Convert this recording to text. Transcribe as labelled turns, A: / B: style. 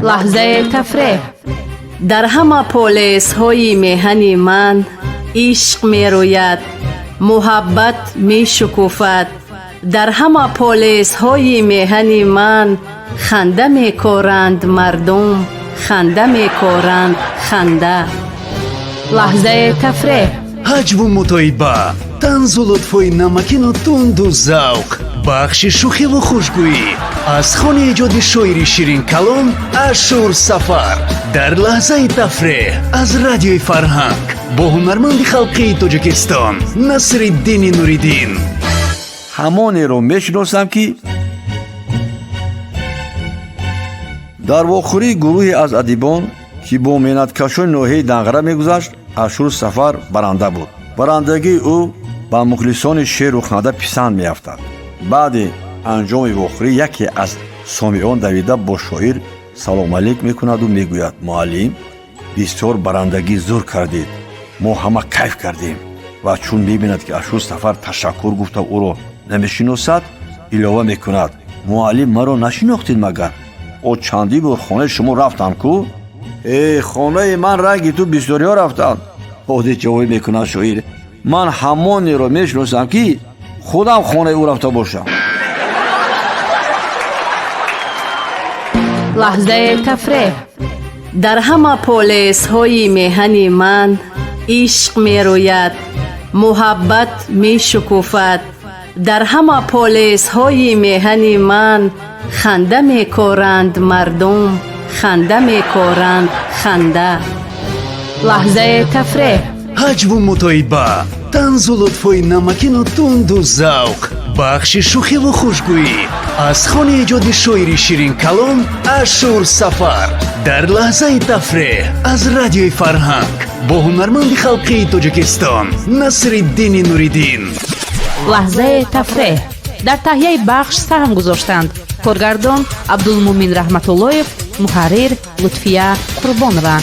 A: لحظه تفریح.
B: در همه پولیس های میهن من عشق می روید، محبت می شکوفد. در همه پولیس های میهن من خنده می کارند مردم، خنده می کارند خنده.
A: لحظه تفریح.
C: حجب و متایبه، طنز و لطفای نمکین و تند و ذوق، بخش شوخی و خوشگویی از خانه ایجاد شاعری شیرین کلام اشور سفر در لحظه تفریح از رادیوی فرهنگ با هنرمند خلقی تاجیکستان نصرالدین نوریدین.
D: همانی رو میشناسم که در واخوری گروهی از ادیبان که با محنتکشان نوحه دنقره میگذشت، اشور سفر برنده بود. برندگی او با مخلصان شعر و خنده پسند میافتاد. بعد انجام واخوری یکی از سامعان دویده با شاعر سلام علیک میکند و میگوید معلم بسیار برندگی زور کردید، ما همه کیف کردیم. و چون میبیند که اشور سفر تشکر گفته او را نمیشناسد، الهه میکند معلم مرا نشناختید مگر؟ او چندی بار خانه شما رفتم کو؟ خانه من رنگی تو بسیاری ها رفتم. بعد جواب میکند شاعر من همانی را میشناسم که خودم خانه او رفته باشم.
A: لحظه تفریح.
B: در همه پولیس های میهن من عشق می روید، محبت می شکوفد. در همه پولیس های میهن من خنده می کارند مردم، خنده می کارند خنده.
A: لحظه تفریح.
C: حجب و متایبه، طنز و لطفای نمکین و تند و ذوق، بخش شوخی و خوشگویی از خانه ایجاد شاعری شیرین کلام اشور سفر در لحظه تفریح از رادیوی فرهنگ با هنرمند خلقی تاجیکستان نصرالدین نوریدین.
A: لحظه تفریح. در تهیه بخش سهم گذاشتند کارگردان عبدالمومن رحمتاللهیف، محرر لطفیه قربانова.